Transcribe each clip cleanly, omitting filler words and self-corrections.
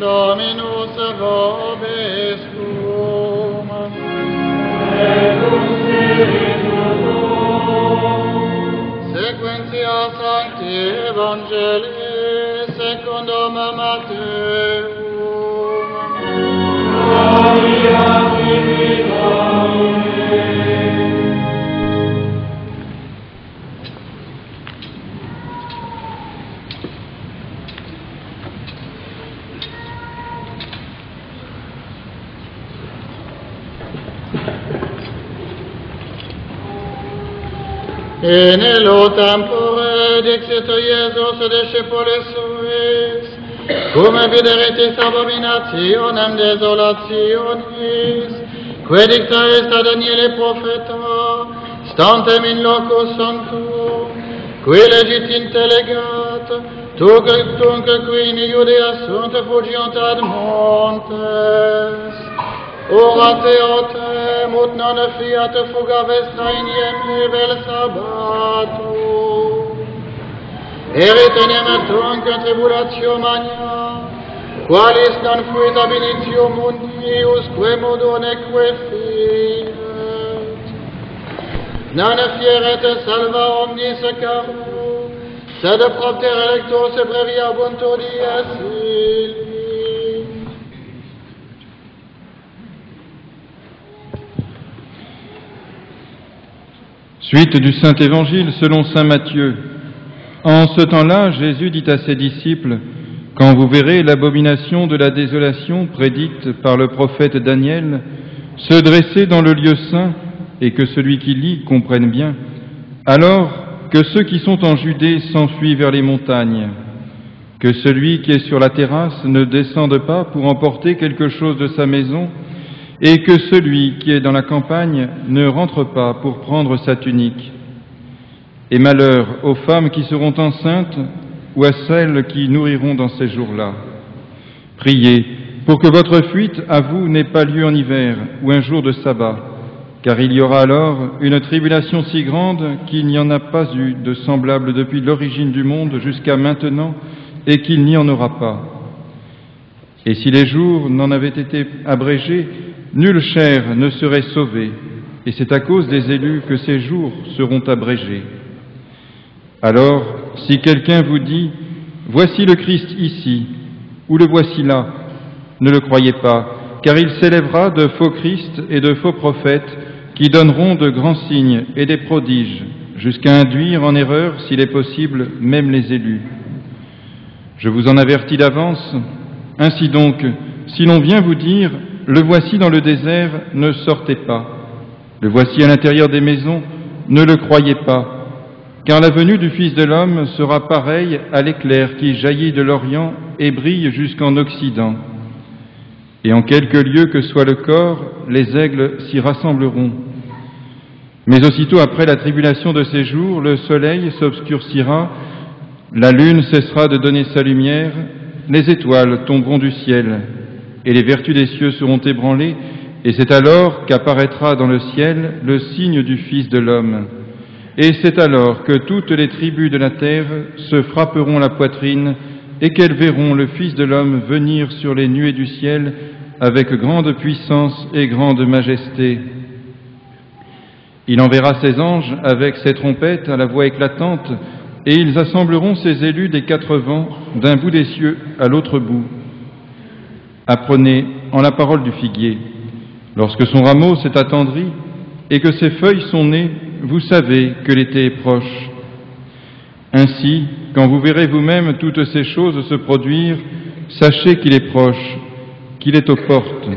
Dominus vobiscum. Et cum spiritu tuo. Sequentia Sancti Evangelii secundum Matteum. Gloria tibi, Domine. E nello tempore dixit Iesus discipulis suis, cum videretis abominationem desolationis, que dicta est ad Daniele propheta, stantem in loco sanctum, qui legit intelegat, tunque qui in Judea sunt fugiant ad montes, orate autem, ut non fiat fuga vestra iniem vel sabbato. Eritenem tunque tribulatio magna, qualis non fuit ab initio mundi, usque modo neque fiet. Non fieret salva omnis caro, sed propter electos breviabunto dies illi. Suite du Saint-Évangile selon saint Matthieu. En ce temps-là, Jésus dit à ses disciples, « Quand vous verrez l'abomination de la désolation prédite par le prophète Daniel se dresser dans le lieu saint, et que celui qui lit comprenne bien, alors que ceux qui sont en Judée s'enfuient vers les montagnes, que celui qui est sur la terrasse ne descende pas pour emporter quelque chose de sa maison, et que celui qui est dans la campagne ne rentre pas pour prendre sa tunique. Et malheur aux femmes qui seront enceintes ou à celles qui nourriront dans ces jours-là. Priez pour que votre fuite à vous n'ait pas lieu en hiver ou un jour de sabbat, car il y aura alors une tribulation si grande qu'il n'y en a pas eu de semblable depuis l'origine du monde jusqu'à maintenant, et qu'il n'y en aura pas. Et si les jours n'en avaient été abrégés, nulle chair ne serait sauvée, et c'est à cause des élus que ces jours seront abrégés. Alors, si quelqu'un vous dit « Voici le Christ ici » ou « Le voici là », ne le croyez pas, car il s'élèvera de faux Christ et de faux prophètes qui donneront de grands signes et des prodiges, jusqu'à induire en erreur, s'il est possible, même les élus. Je vous en avertis d'avance. Ainsi donc, si l'on vient vous dire « Le voici dans le désert », ne sortez pas. Le voici à l'intérieur des maisons, ne le croyez pas. Car la venue du Fils de l'homme sera pareille à l'éclair qui jaillit de l'Orient et brille jusqu'en Occident. Et en quelque lieu que soit le corps, les aigles s'y rassembleront. Mais aussitôt après la tribulation de ces jours, le soleil s'obscurcira, la lune cessera de donner sa lumière, les étoiles tomberont du ciel, et les vertus des cieux seront ébranlées, et c'est alors qu'apparaîtra dans le ciel le signe du Fils de l'homme. Et c'est alors que toutes les tribus de la terre se frapperont la poitrine et qu'elles verront le Fils de l'homme venir sur les nuées du ciel avec grande puissance et grande majesté. Il enverra ses anges avec ses trompettes à la voix éclatante, et ils assembleront ses élus des quatre vents, d'un bout des cieux à l'autre bout. Apprenez en la parole du figuier. Lorsque son rameau s'est attendri et que ses feuilles sont nées, vous savez que l'été est proche. Ainsi, quand vous verrez vous-même toutes ces choses se produire, sachez qu'il est proche, qu'il est aux portes.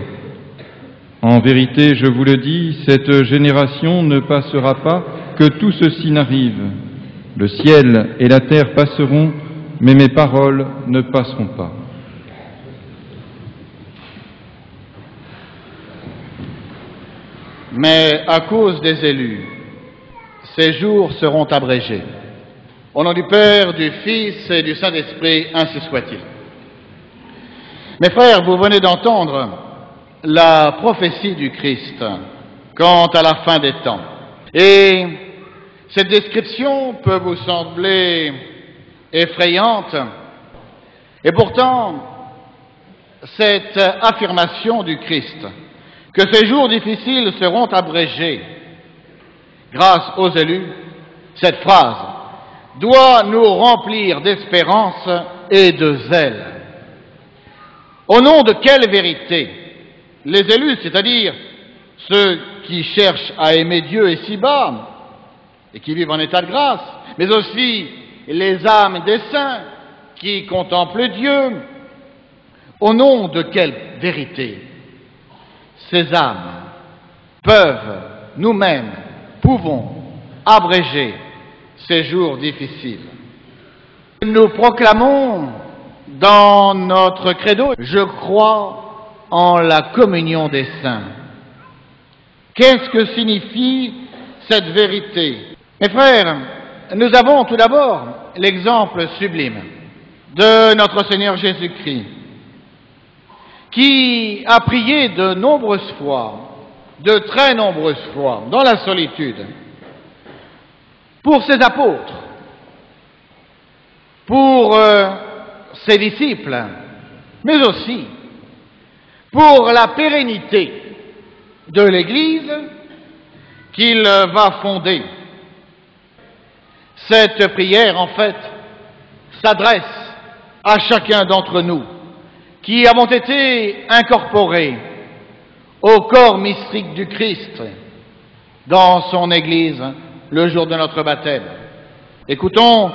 En vérité, je vous le dis, cette génération ne passera pas que tout ceci n'arrive. Le ciel et la terre passeront, mais mes paroles ne passeront pas. Mais à cause des élus, ces jours seront abrégés. Au nom du Père, du Fils et du Saint-Esprit, ainsi soit-il. Mes frères, vous venez d'entendre la prophétie du Christ quant à la fin des temps. Et cette description peut vous sembler effrayante, et pourtant, cette affirmation du Christ, que ces jours difficiles seront abrégés grâce aux élus, cette phrase doit nous remplir d'espérance et de zèle. Au nom de quelle vérité les élus, c'est-à-dire ceux qui cherchent à aimer Dieu ici-bas et qui vivent en état de grâce, mais aussi les âmes des saints qui contemplent Dieu, au nom de quelle vérité ces âmes peuvent, nous-mêmes, pouvons abréger ces jours difficiles. Nous proclamons dans notre credo, je crois en la communion des saints. Qu'est-ce que signifie cette vérité? Mes frères, nous avons tout d'abord l'exemple sublime de notre Seigneur Jésus-Christ, qui a prié de nombreuses fois, de très nombreuses fois, dans la solitude, pour ses apôtres, pour ses disciples, mais aussi pour la pérennité de l'Église qu'il va fonder. Cette prière, en fait, s'adresse à chacun d'entre nous qui avons été incorporés au corps mystique du Christ dans son Église le jour de notre baptême. Écoutons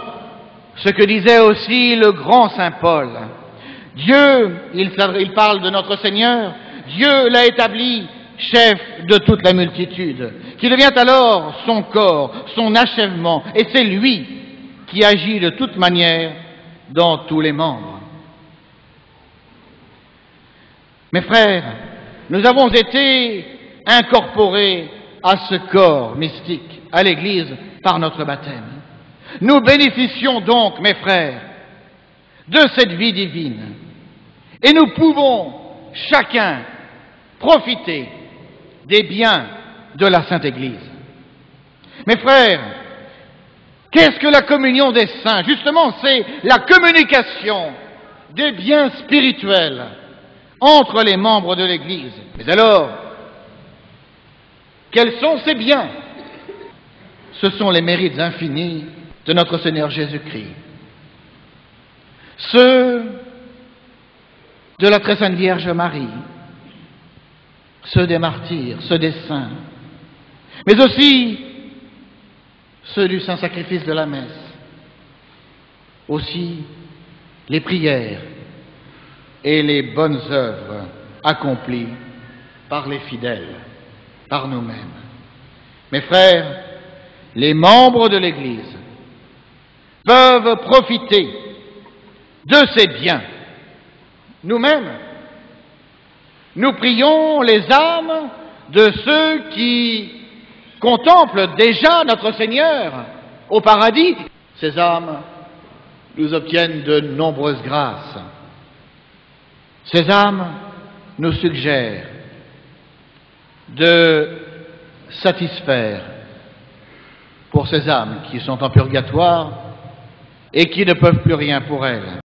ce que disait aussi le grand Saint Paul. Dieu, il parle de notre Seigneur, Dieu l'a établi chef de toute la multitude, qui devient alors son corps, son achèvement, et c'est lui qui agit de toute manière dans tous les membres. Mes frères, nous avons été incorporés à ce corps mystique, à l'Église, par notre baptême. Nous bénéficions donc, mes frères, de cette vie divine, et nous pouvons chacun profiter des biens de la Sainte Église. Mes frères, qu'est-ce que la communion des saints? Justement, c'est la communication des biens spirituels entre les membres de l'Église. Mais alors, quels sont ces biens? Ce sont les mérites infinis de notre Seigneur Jésus-Christ. Ceux de la très sainte Vierge Marie, ceux des martyrs, ceux des saints, mais aussi ceux du saint sacrifice de la messe, aussi les prières et les bonnes œuvres accomplies par les fidèles, par nous-mêmes. Mes frères, les membres de l'Église peuvent profiter de ces biens. Nous-mêmes, nous prions les âmes de ceux qui contemplent déjà notre Seigneur au paradis. Ces âmes nous obtiennent de nombreuses grâces. Ces âmes nous suggèrent de satisfaire pour ces âmes qui sont en purgatoire et qui ne peuvent plus rien pour elles.